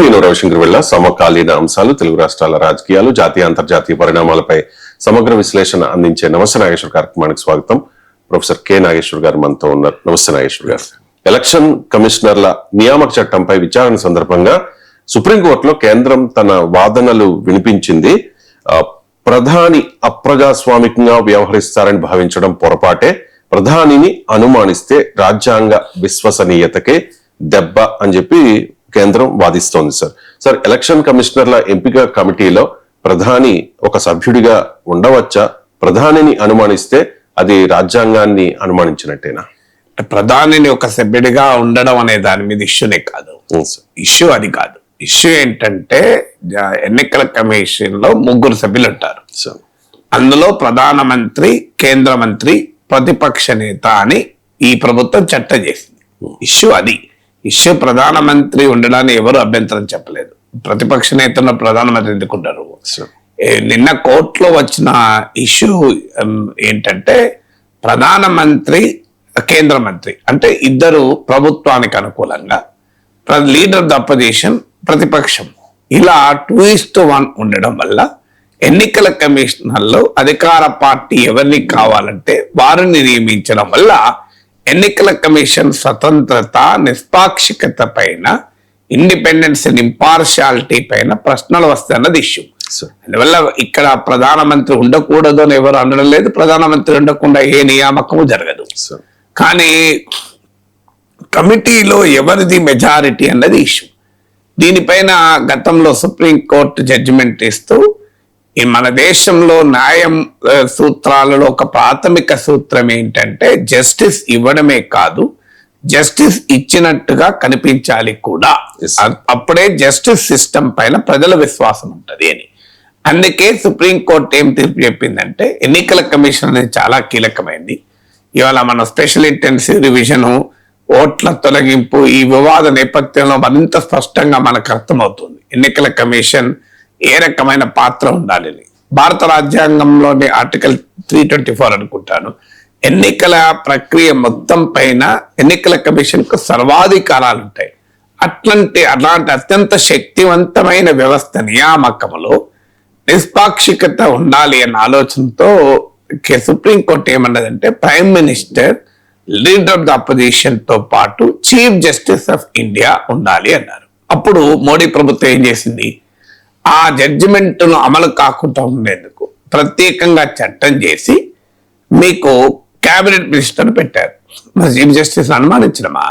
నేను రవిశంకర్ వెళ్ళ సమకాలీన అంశాలు, తెలుగు రాష్ట్రాల రాజకీయాలు, జాతీయ అంతర్జాతీయ పరిణామాలపై సమగ్ర విశ్లేషణ అందించే నమస్తే నాగేశ్వర్ కార్యక్రమానికి స్వాగతం. ప్రొఫెసర్ కె నాగేశ్వర్ గారు మనతో ఉన్నారు. నమస్తే నాగేశ్వర్ గారు. ఎలక్షన్ కమిషనర్ల నియామక చట్టంపై విచారణ సందర్భంగా సుప్రీంకోర్టులో కేంద్రం తన వాదనలు వినిపించింది. ప్రధాని అప్రజాస్వామికంగా వ్యవహరిస్తారని భావించడం పొరపాటే, ప్రధానిని అనుమానిస్తే రాజ్యాంగ విశ్వసనీయతకే దెబ్బ అని చెప్పి కేంద్రం వాదిస్తోంది. సార్ ఎలక్షన్ కమిషనర్ల ఎంపిక కమిటీలో ప్రధాని ఒక సభ్యుడిగా ఉండవచ్చా? ప్రధానిని అనుమానిస్తే అది రాజ్యాంగాన్ని అనుమానించినట్టేనా? ప్రధానిని ఒక సభ్యుడిగా ఉండడం అనే దాని మీద ఇష్యూనే కాదు. ఇష్యూ అది కాదు. ఇష్యూ ఏంటంటే ఎన్నికల కమిషన్ లో 3 సభ్యులు ఉంటారు. అందులో ప్రధానమంత్రి, కేంద్ర మంత్రి, ప్రతిపక్ష నేత అని ఈ ప్రభుత్వం చట్టం చేసింది. ఇష్యూ అది. ఇష్యూ ప్రధానమంత్రి ఉండడాన్ని ఎవరు అభ్యంతరం చెప్పలేదు. ప్రతిపక్ష నేతను ప్రధానమంత్రి ఎందుకుంటారు? నిన్న కోర్టులో వచ్చిన ఇష్యూ ఏంటంటే ప్రధానమంత్రి, కేంద్ర మంత్రి అంటే ఇద్దరు ప్రభుత్వానికి అనుకూలంగా, లీడర్ ఆఫ్ ద అపోజిషన్ ప్రతిపక్షం, ఇలా 2:1 ఉండడం వల్ల ఎన్నికల కమిషనర్లో అధికార పార్టీ ఎవరిని కావాలంటే వారిని నియమించడం వల్ల ఎన్నికల కమిషన్ స్వతంత్రత, నిష్పాక్షికత పైన, ఇండిపెండెన్స్ అండ్ ఇంపార్షియాలిటీ పైన ప్రశ్నలు వస్తాయన్నది ఇష్యూ. అందువల్ల ఇక్కడ ప్రధానమంత్రి ఉండకూడదు అని ఎవరు అనడం లేదు. ప్రధానమంత్రి ఉండకుండా ఏ నియామకము జరగదు. కానీ కమిటీలో ఎవరిది మెజారిటీ అన్నది ఇష్యూ. దీనిపైన గతంలో సుప్రీంకోర్టు జడ్జిమెంట్ ఇస్తూ మన దేశంలో న్యాయం సూత్రాలలో ఒక ప్రాథమిక సూత్రం ఏంటంటే జస్టిస్ ఇవ్వడమే కాదు, జస్టిస్ ఇచ్చినట్టుగా కనిపించాలి కూడా. అప్పుడే జస్టిస్ సిస్టమ్ పైన ప్రజల విశ్వాసం ఉంటుంది అని. అందుకే సుప్రీంకోర్టు ఏం తీర్పు చెప్పిందంటే ఎన్నికల కమిషన్ అనేది చాలా కీలకమైంది. ఇవాళ మన స్పెషల్ ఇంటెన్సివ్ రివిజను, ఓట్ల తొలగింపు, ఈ వివాద నేపథ్యంలో మరింత స్పష్టంగా మనకు అర్థమవుతుంది ఎన్నికల కమిషన్ ఏ రకమైన పాత్ర ఉండాలి. భారత రాజ్యాంగంలోని ఆర్టికల్ 324 అనుకుంటాను, ఎన్నికల ప్రక్రియ మొత్తం పైన ఎన్నికల కమిషన్ కు సర్వాధికారాలు ఉంటాయి. అలాంటి అత్యంత శక్తివంతమైన వ్యవస్థ నియామకంలో నిష్పాక్షికత ఉండాలి అన్న ఆలోచనతో సుప్రీంకోర్టు ఏమన్నదంటే prime minister, leader of the opposition తో పాటు చీఫ్ జస్టిస్ ఆఫ్ ఇండియా ఉండాలి అన్నారు. అప్పుడు మోడీ ప్రభుత్వం ఏం చేసింది? ఆ జడ్జిమెంట్ ను అమలు కాకుండా ఉండేందుకు ప్రత్యేకంగా చట్టం చేసి మీకు క్యాబినెట్ మినిస్టర్ పెట్టారు. మరి చీఫ్ జస్టిస్ అనుమానించడమా?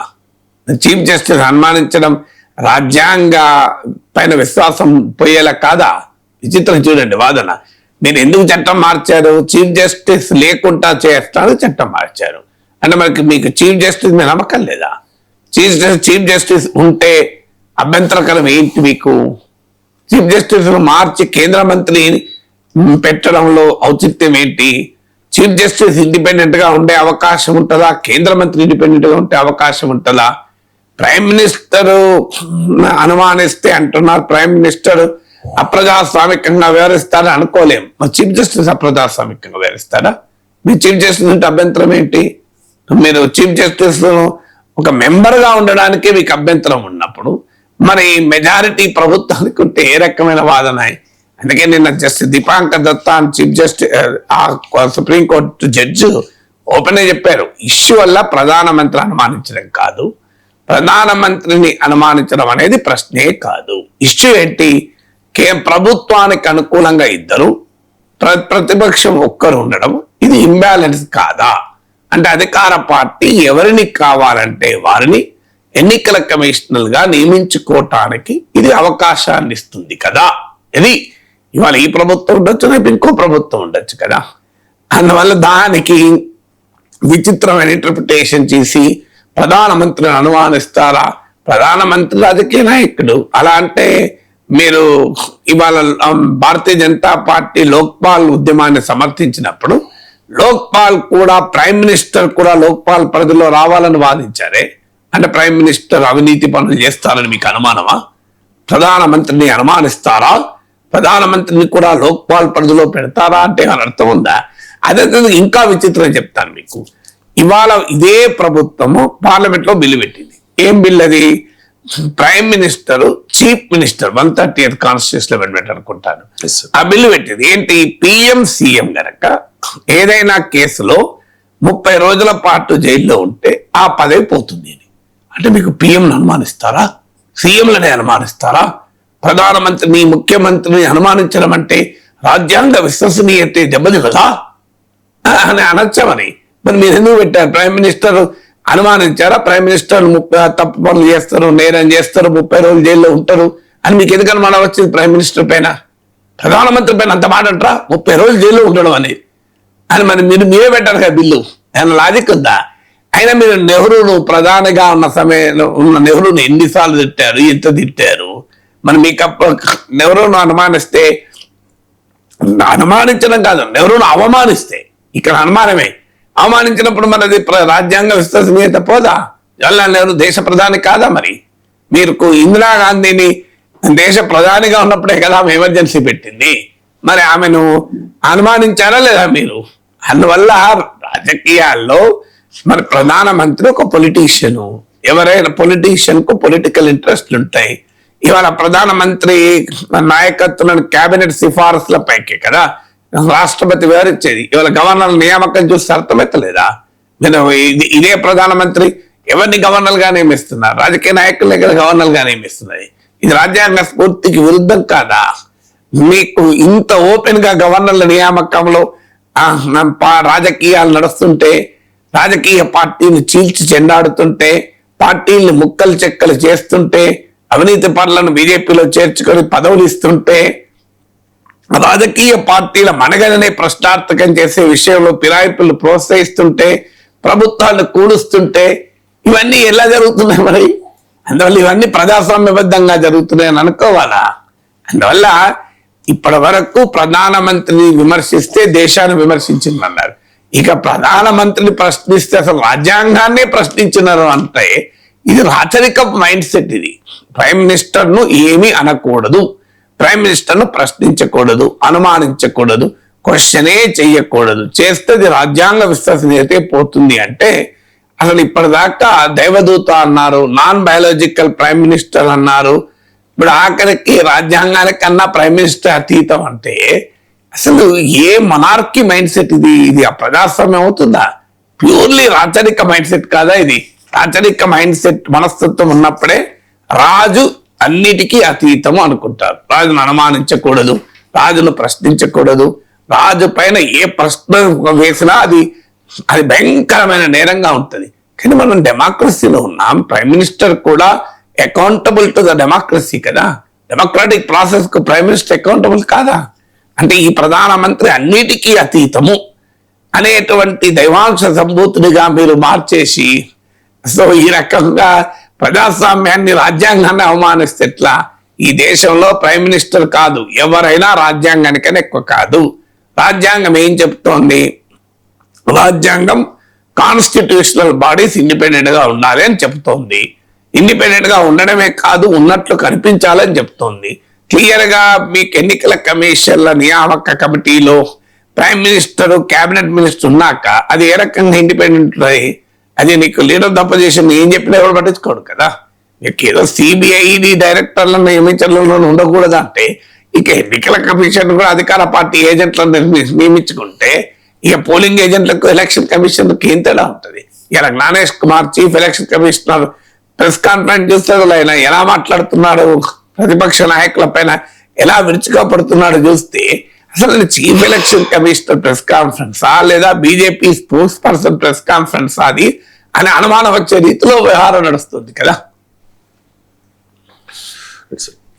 చీఫ్ జస్టిస్ అనుమానించడం రాజ్యాంగ పైన విశ్వాసం పోయేలా కాదా? విచిత్రం చూడండి వాదన. మీరు ఎందుకు చట్టం మార్చారు? చీఫ్ జస్టిస్ లేకుండా చేస్తాను చట్టం మార్చారు అంటే మనకి మీకు చీఫ్ జస్టిస్ మీద నమ్మకం లేదా? చీఫ్ జస్టిస్ ఉంటే అభ్యంతరకరం ఏంటి మీకు? చీఫ్ జస్టిస్ మార్చి కేంద్ర మంత్రి పెట్టడంలో ఔచిత్యం ఏంటి? చీఫ్ జస్టిస్ ఇండిపెండెంట్ గా ఉండే అవకాశం ఉంటుందా? కేంద్ర మంత్రి ఇండిపెండెంట్ గా ఉండే అవకాశం ఉంటుందా? ప్రైమ్ మినిస్టర్ అనుమానిస్తే అంటున్నారు ప్రైమ్ మినిస్టర్ అప్రజాస్వామికంగా వ్యవహరిస్తారా? అనుకోలేం. మరి చీఫ్ జస్టిస్ అప్రజాస్వామికంగా వ్యవహరిస్తారా? మీ చీఫ్ జస్టిస్ ఉంటే అభ్యంతరం ఏంటి? మీరు చీఫ్ జస్టిస్ ఒక మెంబర్ గా ఉండడానికి మీకు అభ్యంతరం ఉన్నప్పుడు మరి మెజారిటీ ప్రభుత్వానికి ఉంటే ఏ రకమైన వాదన? అందుకే నిన్న justice Dipankar Datta chief justice supreme court judge open గా చెప్పారు, ఇష్యూ వల్ల ప్రధానమంత్రి అనుమానించడం కాదు, ప్రధానమంత్రిని అనుమానించడం అనేది ప్రశ్నే కాదు. ఇష్యూ ఏంటి? ప్రభుత్వానికి అనుకూలంగా ఇద్దరు, ప్రతిపక్షం ఒక్కరు ఉండడం, ఇది ఇంబ్యాలెన్స్ కాదా? అంటే అధికార పార్టీ ఎవరిని కావాలంటే వారిని ఎన్నికల కమిషనర్ గా నియమించుకోవటానికి ఇది అవకాశాన్ని ఇస్తుంది కదా. ఇది ఇవాళ ఈ ప్రభుత్వం ఉండొచ్చు, రేపు ఇంకో ప్రభుత్వం ఉండొచ్చు కదా. అందువల్ల దానికి విచిత్రమైన ఇంటర్ప్రిటేషన్ చేసి ప్రధానమంత్రిని అనుమానిస్తారా? ప్రధానమంత్రి రాజకీయ నాయకుడు. అలా అంటే మీరు ఇవాళ భారతీయ జనతా పార్టీ లోక్పాల్ ఉద్యమాన్ని సమర్థించినప్పుడు లోక్పాల్ కూడా, ప్రైమ్ మినిస్టర్ కూడా లోక్పాల్ పరిధిలో రావాలని వాదించారే. అంటే ప్రైమ్ మినిస్టర్ అవినీతి పనులు చేస్తారని మీకు అనుమానమా? ప్రధానమంత్రిని అనుమానిస్తారా? ప్రధానమంత్రిని కూడా లోక్పాల్ పరిధిలో పెడతారా అంటే అని అర్థం ఉందా? అదే ఇంకా విచిత్రం చెప్తాను మీకు. ఇవాళ ఇదే ప్రభుత్వము పార్లమెంట్ లో బిల్లు పెట్టింది. ఏం బిల్ అది? Prime minister, chief minister 130th constitution amendment అనుకుంటాను, Yes, sir. ఆ బిల్లు పెట్టింది ఏంటి, పిఎం సీఎం గనక ఏదైనా కేసులో 30 రోజుల పాటు జైల్లో ఉంటే ఆ పదవి పోతుంది అని. అంటే మీకు పిఎంని అనుమానిస్తారా, సీఎంలని అనుమానిస్తారా? ప్రధానమంత్రిని, ముఖ్యమంత్రిని అనుమానించడం అంటే రాజ్యాంగ విశ్వసనీయత దెబ్బతినదా అని అనొచ్చామని. మరి మీరు ఎందుకు పెట్టారు? ప్రైమ్ మినిస్టర్ అనుమానించారా? ప్రైమ్ మినిస్టర్ తప్పు పనులు చేస్తారు, నేరం చేస్తారు, 30 రోజులు జైల్లో ఉంటారు అని మీకు ఎందుకు అనుమానం వచ్చింది? ప్రైమ్ మినిస్టర్ పైన, ప్రధానమంత్రి పైన అంత మాట అంటారా? 30 రోజులు జైల్లో ఉండడం అని మరి మీరే పెట్టారు కదా బిల్లు. ఆయన లాజిక్ ఉందా? అయినా మీరు నెహ్రూను ప్రధానిగా ఉన్న సమయంలో ఉన్న నెహ్రూను ఎన్నిసార్లు తిట్టారు, ఎంత తిట్టారు? మరి మీకు నెహ్రూను అనుమానిస్తే, అనుమానించడం కాదు, నెహ్రూను అవమానిస్తే ఇక్కడ అనుమానమే. అవమానించినప్పుడు మనది రాజ్యాంగ విశ్వసనీయత పోదా? జవహర్లాల్ నెహ్రూ దేశ ప్రధాని కాదా? మరి మీరు ఇందిరాగాంధీని దేశ ప్రధానిగా ఉన్నప్పుడే కదా ఆమె ఎమర్జెన్సీ పెట్టింది. మరి ఆమెను అనుమానించారా లేదా మీరు? అందువల్ల రాజకీయాల్లో మరి ప్రధానమంత్రి ఒక పొలిటీషియన్, ఎవరైనా పొలిటీషియన్ కు పొలిటికల్ ఇంట్రెస్ట్లు ఉంటాయి. ఇవాళ ప్రధానమంత్రి నాయకత్వం కేబినెట్ సిఫారసుల పైకి కదా రాష్ట్రపతి వివరించేది. ఇవాళ గవర్నర్ నియామకం చూసి అర్థమవుతలేదా? నేను ఇదే ప్రధానమంత్రి ఎవరిని గవర్నర్ గా నియమిస్తున్నారు? రాజకీయ నాయకులే కదా గవర్నర్ గా నియమిస్తున్నది. ఇది రాజ్యాంగ స్ఫూర్తికి విరుద్ధం కాదా? మీకు ఇంత ఓపెన్ గా గవర్నర్ల నియామకంలో రాజకీయాలు నడుస్తుంటే, రాజకీయ పార్టీని చీల్చి చెండాడుతుంటే, పార్టీల్ని ముక్కలు చెక్కలు చేస్తుంటే, అవినీతి పనులను బీజేపీలో చేర్చుకొని పదవులు ఇస్తుంటే, రాజకీయ పార్టీల మనగడనే ప్రశ్నార్థకం చేసే విషయంలో ఫిరాయింపులు ప్రోత్సహిస్తుంటే, ప్రభుత్వాలను కూలుస్తుంటే, ఇవన్నీ ఎలా జరుగుతున్నాయి? మరి అందువల్ల ఇవన్నీ ప్రజాస్వామ్యబద్ధంగా జరుగుతున్నాయని అనుకోవాలా? అందువల్ల ఇప్పటి వరకు ప్రధానమంత్రిని విమర్శిస్తే దేశాన్ని విమర్శించిందన్నారు. ఇక ప్రధానమంత్రిని ప్రశ్నిస్తే అసలు రాజ్యాంగాన్నే ప్రశ్నించినారు అంటే ఇది రాచరిక మైండ్ సెట్. ఇది ప్రైమ్ మినిస్టర్ ను ఏమీ అనకూడదు, ప్రైమ్ మినిస్టర్ ను ప్రశ్నించకూడదు, అనుమానించకూడదు, క్వశ్చనే చెయ్యకూడదు. చేస్తే రాజ్యాంగ విశ్వసనీయతే పోతుంది. అంటే అసలు ఇప్పటిదాకా దైవదూత అన్నారు, నాన్ బయాలజికల్ ప్రైమ్ మినిస్టర్ అన్నారు, ఇప్పుడు ఆఖరికి రాజ్యాంగానికన్నా ప్రైమ్ మినిస్టర్ అతీతం అంటే అసలు ఏ మొనార్కీ మైండ్ సెట్ ఇది? ఇది ప్రజాస్వామ్యం అవుతుందా? ప్యూర్లీ రాచరిక మైండ్ సెట్ కాదా ఇది? రాచరిక మైండ్ సెట్ మనస్తత్వం ఉన్నప్పుడే రాజు అన్నిటికీ అతీతము అనుకుంటారు. రాజును అనుమానించకూడదు, రాజును ప్రశ్నించకూడదు, రాజు పైన ఏ ప్రశ్న వేసినా అది భయంకరమైన నేరంగా ఉంటుంది. కానీ మనం డెమోక్రసీలో ఉన్నాం. ప్రైమ్ మినిస్టర్ కూడా అకౌంటబుల్ టు ద డెమోక్రసీ కదా. డెమోక్రాటిక్ ప్రాసెస్ కు ప్రైమ్ మినిస్టర్ అకౌంటబుల్ కాదా? అంటే ఈ ప్రధానమంత్రి అన్నిటికీ అతీతము అనేటువంటి దైవాంశ సంభూతుడిగా మీరు మార్చేసి, సో ఈ రకంగా ప్రజాస్వామ్యాన్ని, రాజ్యాంగాన్ని అవమానిస్తే ఎట్లా? ఈ దేశంలో ప్రైమ్ మినిస్టర్ కాదు, ఎవరైనా రాజ్యాంగానికైనా ఎక్కువ కాదు. రాజ్యాంగం ఏం చెప్తోంది? రాజ్యాంగం కాన్స్టిట్యూషనల్ బాడీస్ ఇండిపెండెంట్ గా ఉండాలి అని చెప్తోంది. ఇండిపెండెంట్ గా ఉండడమే కాదు, ఉన్నట్లు కనిపించాలని చెప్తోంది. క్లియర్ గా మీకు ఎన్నికల కమిషన్ల నియామక కమిటీలో ప్రైమ్ మినిస్టర్, కేబినెట్ మినిస్టర్ ఉన్నాక అది ఏ రకంగా ఇండిపెండెంట్? అది నీకు లీడర్ అపోజిషన్ ఏం చెప్పినా ఎవరు పట్టించుకోడు కదా. మీకు ఏదో సిబిఐడి డైరెక్టర్లను నియమించడంలో ఉండకూడదు అంటే ఇక ఎన్నికల కమిషన్ కూడా అధికార పార్టీ ఏజెంట్లను నియమించుకుంటే ఇక పోలింగ్ ఏజెంట్లకు ఎలక్షన్ కమిషన్కి ఏం తేడా ఉంటుంది? ఇలా Gyanesh Kumar chief election commissioner press conference చూస్తే ఆయన ఎలా మాట్లాడుతున్నాడు, ప్రతిపక్ష నాయకుల పైన ఎలా విరుచుకోపడుతున్నాడు చూస్తే అసలు చీఫ్ ఎలక్షన్ కమిషనర్ ప్రెస్ కాన్ఫరెన్సా లేదా BJP spokes person press conference అది అనే అనుమానం వచ్చే రీతిలో వ్యవహారం నడుస్తుంది కదా.